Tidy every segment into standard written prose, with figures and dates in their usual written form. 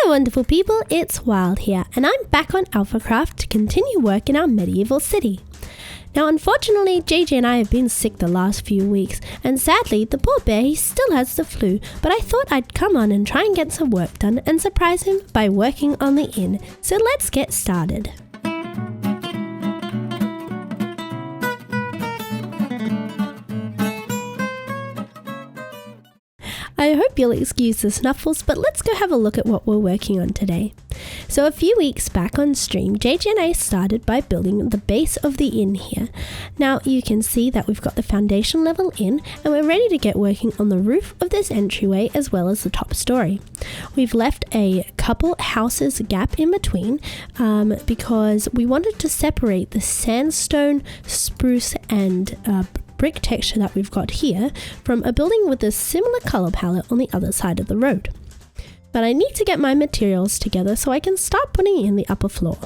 Hello wonderful people, it's Wild here, and I'm back on AlphaCraft to continue work in our medieval city. Now unfortunately, JJ and I have been sick the last few weeks, and sadly the poor bear he still has the flu, but I thought I'd come on and try and get some work done and surprise him by working on the inn. So let's get started. I hope you'll excuse the snuffles, but let's go have a look at what we're working on today. So a few weeks back on stream, JJ and I started by building the base of the inn here. Now you can see that we've got the foundation level in, and we're ready to get working on the roof of this entryway as well as the top story. We've left a couple houses gap in between because we wanted to separate the sandstone, spruce and brick texture that we've got here from a building with a similar color palette on the other side of the road. But I need to get my materials together so I can start putting in the upper floor.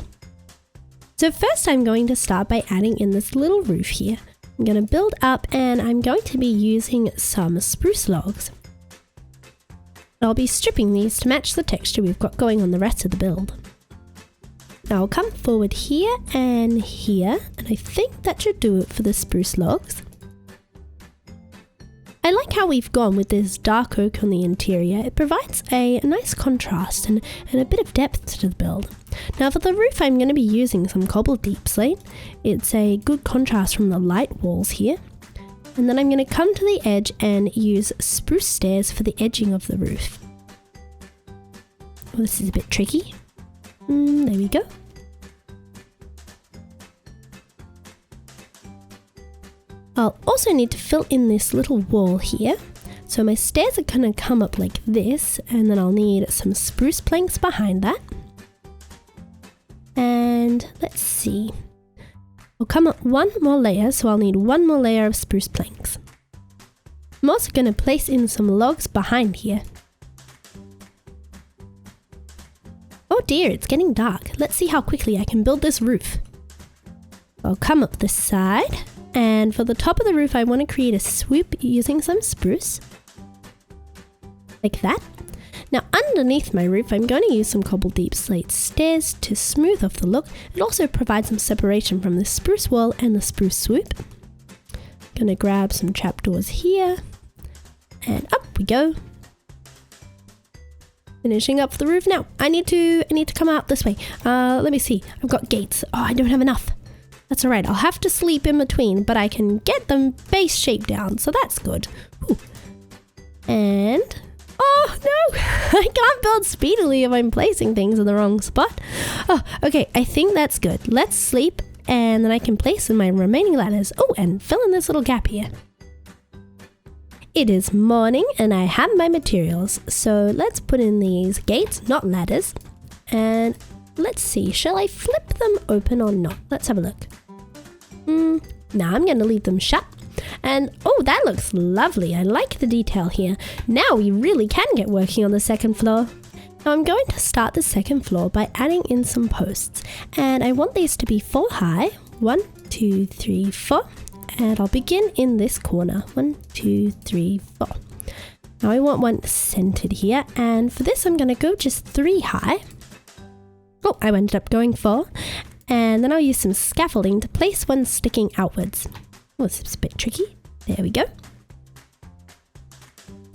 So first I'm going to start by adding in this little roof here. I'm going to build up and I'm going to be using some spruce logs. I'll be stripping these to match the texture we've got going on the rest of the build. Now I'll come forward here and here, and I think that should do it for the spruce logs. I like how we've gone with this dark oak on the interior. It provides a nice contrast and a bit of depth to the build. Now for the roof I'm going to be using some cobbled deep slate. It's a good contrast from the light walls here. And then I'm going to come to the edge and use spruce stairs for the edging of the roof. Oh, this is a bit tricky. There we go. I'll also need to fill in this little wall here. So my stairs are going to come up like this, and then I'll need some spruce planks behind that. And let's see. I'll come up one more layer, so I'll need one more layer of spruce planks. I'm also going to place in some logs behind here. Oh dear, it's getting dark. Let's see how quickly I can build this roof. I'll come up this side. And for the top of the roof, I want to create a swoop using some spruce. Like that. Now underneath my roof, I'm going to use some cobbled deep slate stairs to smooth off the look. It also provides some separation from the spruce wall and the spruce swoop. Going to grab some trapdoors here. And up we go. Finishing up the roof now. I need to come out this way. Let me see. I've got gates. Oh, I don't have enough. That's alright, I'll have to sleep in between, but I can get them base shape down, so that's good. Ooh. And... oh no! I can't build speedily if I'm placing things in the wrong spot. Oh, okay, I think that's good. Let's sleep, and then I can place in my remaining ladders. Oh, and fill in this little gap here. It is morning, and I have my materials, so let's put in these gates, not ladders. And let's see, shall I flip them open or not? Let's have a look. Now I'm going to leave them shut. And oh, that looks lovely. I like the detail here. Now we really can get working on the second floor. Now I'm going to start the second floor by adding in some posts. And I want these to be 4 high. 1, 2, 3, 4. And I'll begin in this corner. 1, 2, 3, 4. Now I want one centered here. And for this I'm going to go just 3 high. Oh, I ended up going 4. And then I'll use some scaffolding to place one sticking outwards. Oh, this is a bit tricky. There we go.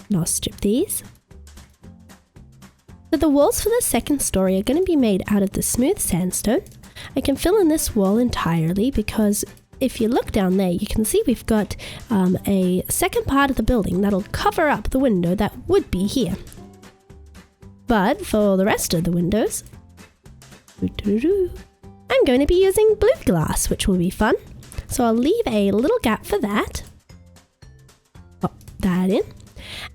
And I'll strip these. So the walls for the second story are going to be made out of the smooth sandstone. I can fill in this wall entirely because if you look down there, you can see we've got a second part of the building that'll cover up the window that would be here. But for the rest of the windows, I'm going to be using blue glass, which will be fun. So I'll leave a little gap for that. Pop that in.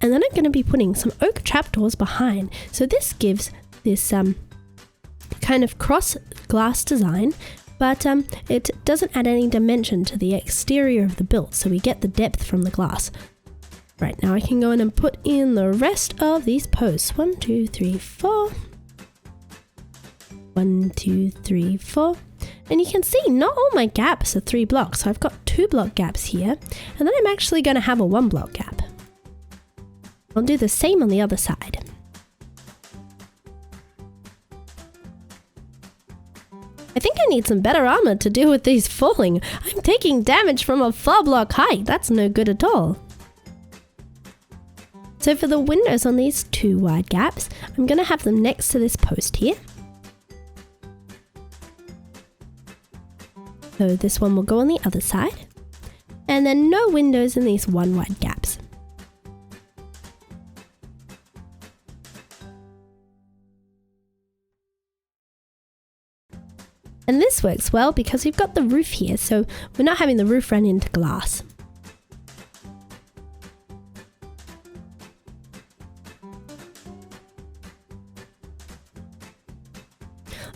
And then I'm going to be putting some oak trapdoors behind. So this gives this kind of cross glass design, but it doesn't add any dimension to the exterior of the build, so we get the depth from the glass. Right, now I can go in and put in the rest of these posts. 1, 2, 3, 4. 1, 2, 3, 4. And you can see not all my gaps are 3 blocks, so I've got 2 block gaps here, and then I'm actually going to have a 1 block gap. I'll do the same on the other side. I think I need some better armor to deal with these falling. I'm taking damage from a 4-block height. That's no good at all. So for the windows on these 2 wide gaps, I'm going to have them next to this post here. So this one will go on the other side. And then no windows in these 1 wide gaps. And this works well because we've got the roof here, so we're not having the roof run into glass.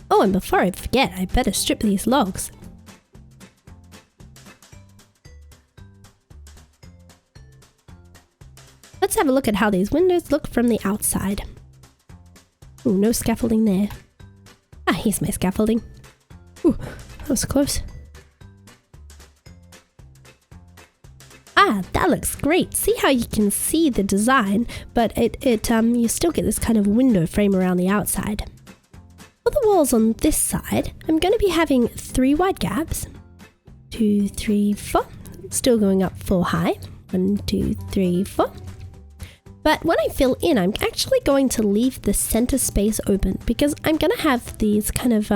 Oh, and before I forget, I better strip these logs. Let's have a look at how these windows look from the outside. Ooh, no scaffolding there. Ah, here's my scaffolding. Ooh, that was close. Ah, that looks great. See how you can see the design, but you still get this kind of window frame around the outside. For the walls on this side, I'm going to be having 3 wide gaps. 2, 3, 4. Still going up 4 high. 1, 2, 3, 4. But when I fill in, I'm actually going to leave the center space open because I'm going to have these kind of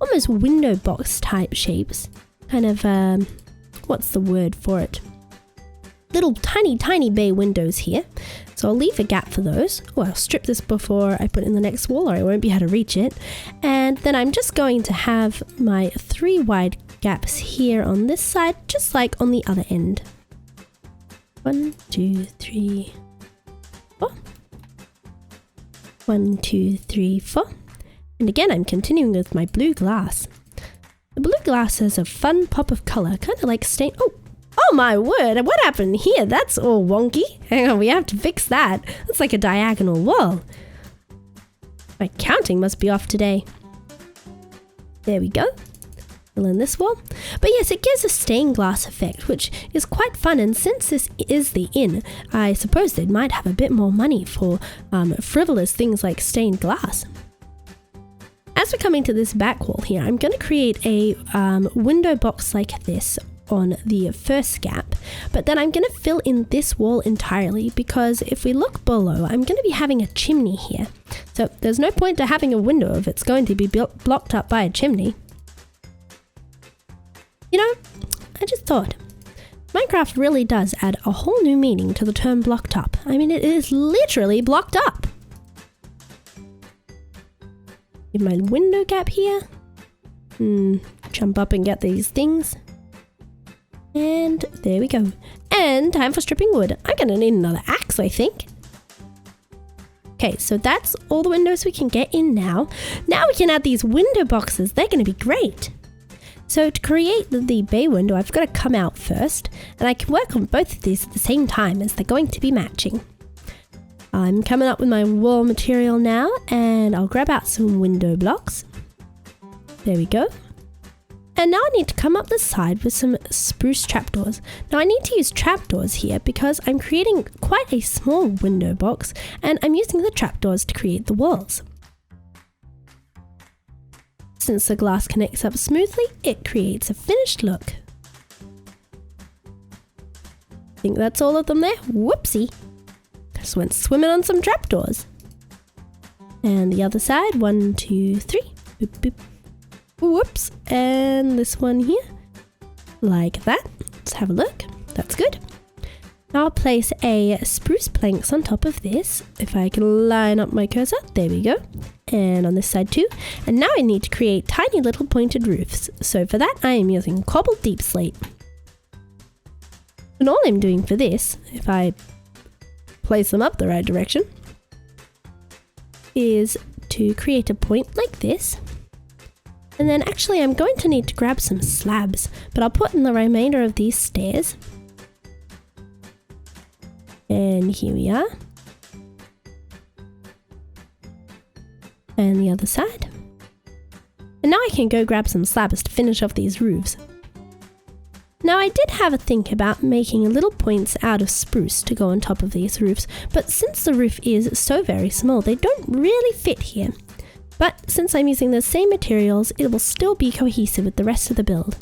almost window box type shapes. Kind of, what's the word for it? Little tiny bay windows here. So I'll leave a gap for those. Oh, I'll strip this before I put in the next wall or I won't be able to reach it. And then I'm just going to have my 3 wide gaps here on this side, just like on the other end. 1, 2, 3, 4. 1, 2, 3, 4. And again, I'm continuing with my blue glass. The blue glass has a fun pop of color, kind of like stain. Oh my word, what happened here? That's all wonky. Hang on, we have to fix that. That's like a diagonal wall. My counting must be off today. There we go. Fill in this wall. But yes, it gives a stained glass effect, which is quite fun. And since this is the inn, I suppose they might have a bit more money for frivolous things like stained glass. As we're coming to this back wall here, I'm going to create a window box like this on the first gap, but then I'm going to fill in this wall entirely because if we look below, I'm going to be having a chimney here. So there's no point to having a window if it's going to be blocked up by a chimney. You know, I just thought, Minecraft really does add a whole new meaning to the term blocked up. I mean, it is literally blocked up. Give my window gap here. Jump up and get these things. And there we go. And time for stripping wood. I'm gonna need another axe, I think. Okay, so that's all the windows we can get in now. Now we can add these window boxes. They're gonna be great. So to create the bay window, I've got to come out first, and I can work on both of these at the same time as they're going to be matching. I'm coming up with my wall material now, and I'll grab out some window blocks. There we go. And now I need to come up the side with some spruce trapdoors. Now I need to use trapdoors here because I'm creating quite a small window box and I'm using the trapdoors to create the walls. Since the glass connects up smoothly, it creates a finished look. I think that's all of them there. Whoopsie! Just went swimming on some trapdoors. And the other side, 1, 2, 3. Boop, boop. Whoops, and this one here, like that. Let's have a look. That's good. Now I'll place a spruce planks on top of this. If I can line up my cursor, there we go. And on this side too. And now I need to create tiny little pointed roofs. So for that, I am using cobbled deep slate. And all I'm doing for this, if I place them up the right direction, is to create a point like this. And then actually I'm going to need to grab some slabs, but I'll put in the remainder of these stairs. And here we are. And the other side. And now I can go grab some slabs to finish off these roofs. Now I did have a think about making little points out of spruce to go on top of these roofs, but since the roof is so very small, they don't really fit here. But since I'm using the same materials, it will still be cohesive with the rest of the build.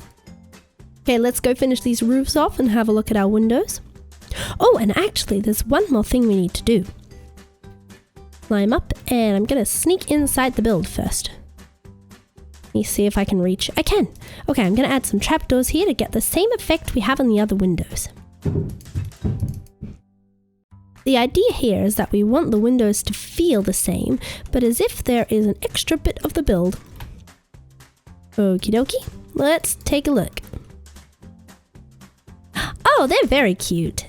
Okay, let's go finish these roofs off and have a look at our windows. Oh, and actually, there's one more thing we need to do. Climb up, and I'm gonna sneak inside the build first. Let me see if I can reach. I can! Okay, I'm gonna add some trapdoors here to get the same effect we have on the other windows. The idea here is that we want the windows to feel the same, but as if there is an extra bit of the build. Okie dokie, let's take a look. Oh, they're very cute.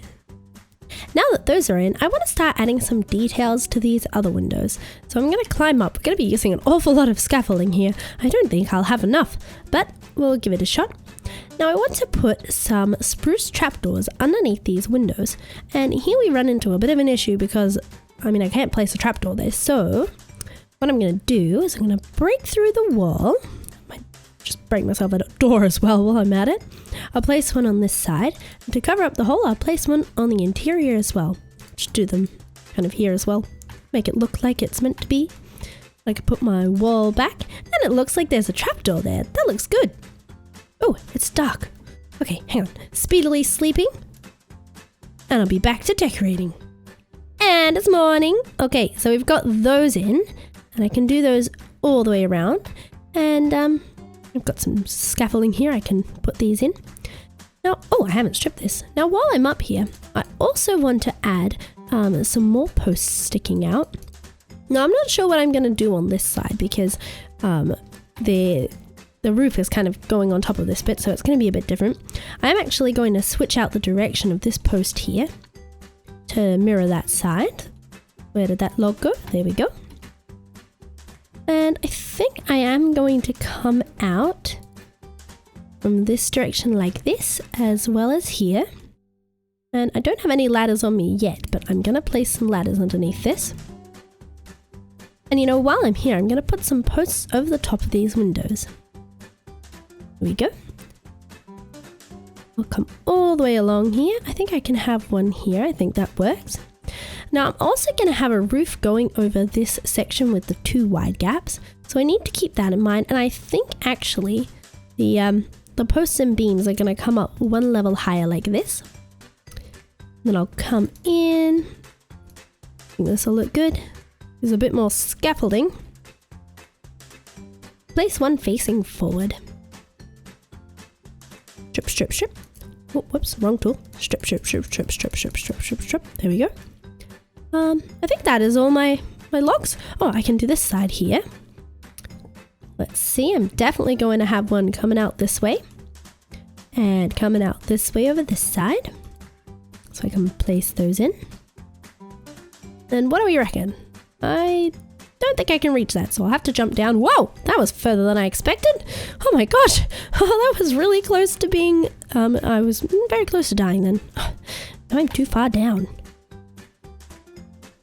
Now that those are in, I want to start adding some details to these other windows. So I'm going to climb up. We're going to be using an awful lot of scaffolding here. I don't think I'll have enough, but we'll give it a shot. Now I want to put some spruce trapdoors underneath these windows. And here we run into a bit of an issue because, I can't place a trapdoor there. So what I'm going to do is I'm going to break through the wall. Might just break myself a door as well while I'm at it. I'll place one on this side. And to cover up the hole, I'll place one on the interior as well. Just do them kind of here as well. Make it look like it's meant to be. I can put my wall back and it looks like there's a trapdoor there. That looks good. Oh, it's dark. Okay, hang on. Speedily sleeping. And I'll be back to decorating. And it's morning. Okay, so we've got those in. And I can do those all the way around. And I've got some scaffolding here. I can put these in. Now, oh, I haven't stripped this. Now, while I'm up here, I also want to add some more posts sticking out. Now, I'm not sure what I'm going to do on this side because the roof is kind of going on top of this bit, so it's going to be a bit different. I'm actually going to switch out the direction of this post here to mirror that side. Where did that log go? There we go. And I think I am going to come out from this direction like this, as well as here. And I don't have any ladders on me yet, but I'm going to place some ladders underneath this. And while I'm here, I'm going to put some posts over the top of these windows. Here we go. I'll come all the way along here. I think I can have one here. I think that works. Now I'm also going to have a roof going over this section with the 2 wide gaps. So I need to keep that in mind. And I think actually the posts and beams are going to come up 1 level higher like this. Then I'll come in. I think this will look good. There's a bit more scaffolding. Place one facing forward. Strip, strip, strip. Oh, whoops, wrong tool. Strip, strip, strip, strip, strip, strip, strip, strip, strip. There we go. I think that is all my logs. Oh, I can do this side here. Let's see, I'm definitely going to have one coming out this way. And coming out this way over this side. So I can place those in. And what do we reckon? I don't think I can reach that, so I'll have to jump down. Whoa, that was further than I expected. Oh my gosh, oh, that was really close to being, I was very close to dying then. Oh, now I'm too far down.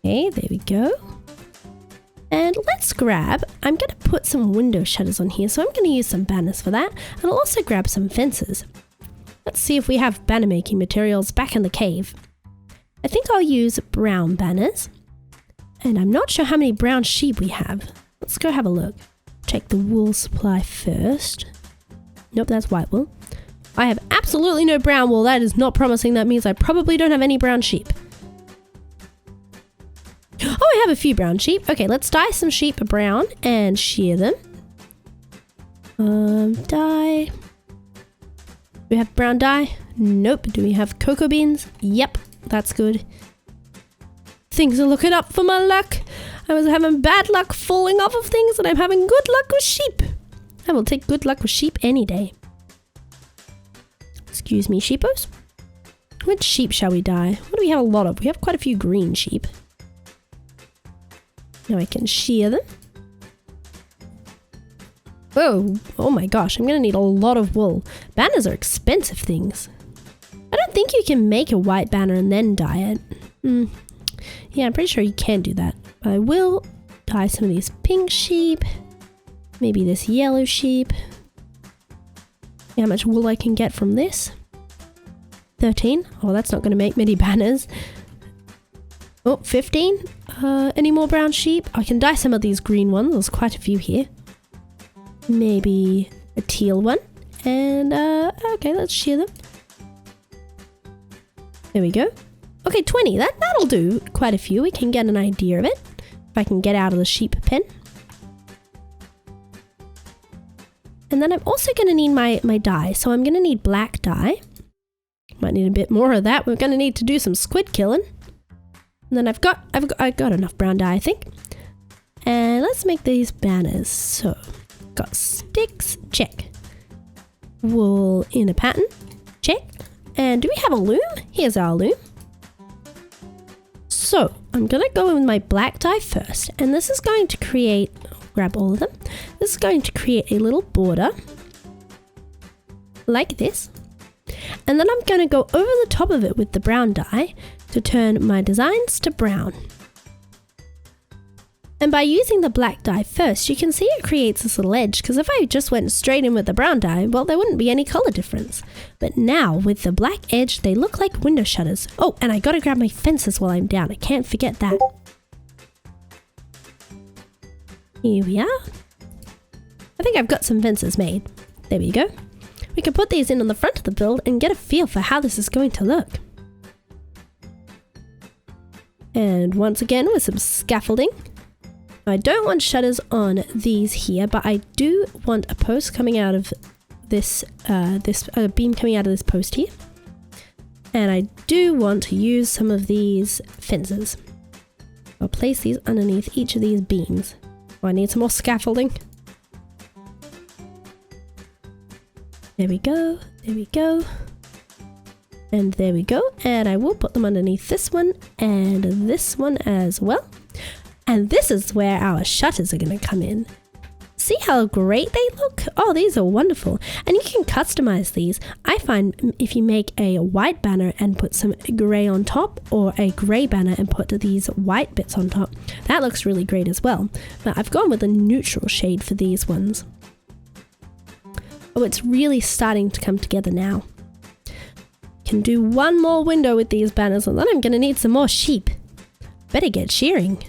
Okay, there we go. And let's grab, I'm going to put some window shutters on here, so I'm going to use some banners for that. And I'll also grab some fences. Let's see if we have banner making materials back in the cave. I think I'll use brown banners. And I'm not sure how many brown sheep we have. Let's go have a look. Check the wool supply first. Nope, that's white wool. I have absolutely no brown wool. That is not promising. That means I probably don't have any brown sheep. Oh, I have a few brown sheep. Okay, let's dye some sheep brown and shear them. Dye. Do we have brown dye? Nope. Do we have cocoa beans? Yep, that's good. Things are looking up for my luck. I was having bad luck falling off of things and I'm having good luck with sheep. I will take good luck with sheep any day. Excuse me, sheepos. Which sheep shall we dye? What do we have a lot of? We have quite a few green sheep. Now I can shear them. Whoa, oh my gosh, I'm gonna need a lot of wool. Banners are expensive things. I don't think you can make a white banner and then dye it. Yeah, I'm pretty sure you can do that. But I will dye some of these pink sheep. Maybe this yellow sheep. See how much wool I can get from this. 13. Oh, that's not going to make many banners. Oh, 15. Any more brown sheep? I can dye some of these green ones. There's quite a few here. Maybe a teal one. And, okay, let's shear them. There we go. Okay, 20. That'll do quite a few. We can get an idea of it. If I can get out of the sheep pen. And then I'm also going to need my dye. So I'm going to need black dye. Might need a bit more of that. We're going to need to do some squid killing. And then I've got enough brown dye, I think. And let's make these banners. So, got sticks, check. Wool in a pattern, check. And do we have a loom? Here's our loom. So, I'm going to go in with my black dye first. And this is going to create, grab all of them. This is going to create a little border. Like this. And then I'm going to go over the top of it with the brown dye to turn my designs to brown. And by using the black dye first, you can see it creates this little edge, because if I just went straight in with the brown dye, well, there wouldn't be any color difference. But now, with the black edge, they look like window shutters. Oh, and I gotta grab my fences while I'm down. I can't forget that. Here we are. I think I've got some fences made. There we go. We can put these in on the front of the build and get a feel for how this is going to look. And once again with some scaffolding. I don't want shutters on these here, but I do want a post coming out of this, beam coming out of this post here. And I do want to use some of these fences. I'll place these underneath each of these beams. Oh, I need some more scaffolding. There we go, there we go. And there we go. And I will put them underneath this one and this one as well. And this is where our shutters are going to come in. See how great they look? Oh, these are wonderful. And you can customize these. I find if you make a white banner and put some gray on top, or a gray banner and put these white bits on top, that looks really great as well. But I've gone with a neutral shade for these ones. Oh, it's really starting to come together now. Can do one more window with these banners, and then I'm going to need some more sheep. Better get shearing.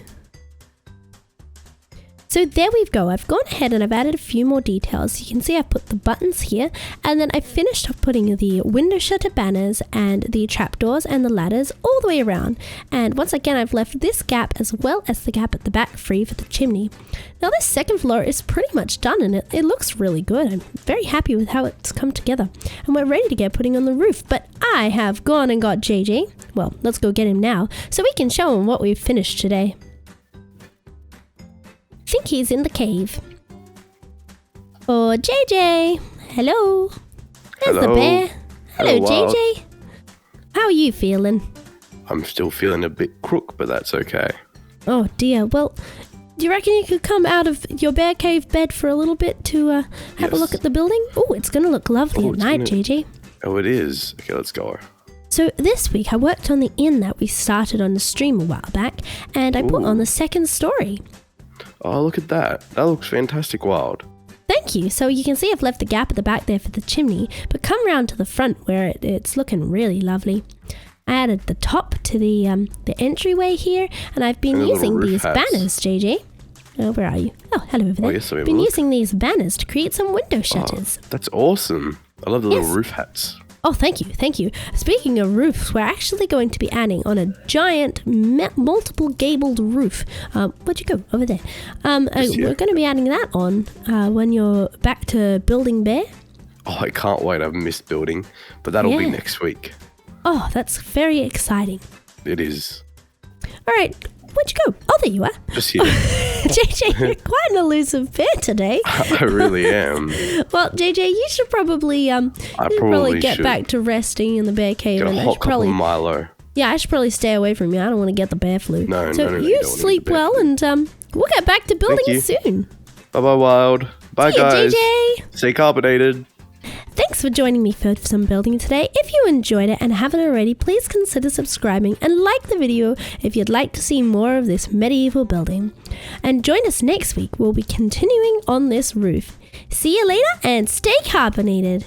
So there we go. I've gone ahead and I've added a few more details. You can see I've put the buttons here, and then I finished off putting the window shutter banners and the trapdoors and the ladders all the way around. And once again, I've left this gap as well as the gap at the back free for the chimney. Now this second floor is pretty much done, and it looks really good. I'm very happy with how it's come together, and we're ready to get putting on the roof. But I have gone and got JJ. Well, let's go get him now so we can show him what we've finished today. I think he's in the cave. Oh, JJ. Hello. There's the bear. Hello, JJ. How are you feeling? I'm still feeling a bit crook, but that's okay. Oh dear. Well, do you reckon you could come out of your bear cave bed for a little bit to have a look at the building? Oh, it's going to look lovely at night, JJ. Oh, it is. Okay, let's go. So this week I worked on the inn that we started on the stream a while back, and I put on the second story. Oh, look at that. That looks fantastic wild. Thank you. So you can see I've left the gap at the back there for the chimney, but come round to the front where it's looking really lovely. I added the top to the entryway here, and I've been using these banners, JJ. Oh, where are you? Oh, hello over there. Oh, yes, I've been using these banners to create some window shutters. Oh, that's awesome. I love the little roof hats. Oh, thank you, thank you. Speaking of roofs, we're actually going to be adding on a giant multiple gabled roof. Where'd you go? Over there. We're going to be adding that on when you're back to building Bear. Oh, I can't wait. I've missed building, but that'll be next week. Oh, that's very exciting. It is. All right. Where'd you go? Oh, there you are. Just here. JJ, you're quite an elusive bear today. I really am. Well, JJ, you should probably get back to resting in the bear cave. Get a hot cup of Milo. Yeah, I should probably stay away from you. I don't want to get the bear flu. No, you sleep well, and we'll get back to building soon. Bye-bye, Wild. Bye, guys. JJ. Stay carbonated. Thanks for joining me for some building today. If you enjoyed it and haven't already, please consider subscribing and like the video if you'd like to see more of this medieval building. And join us next week. We'll be continuing on this roof. See you later and stay carbonated.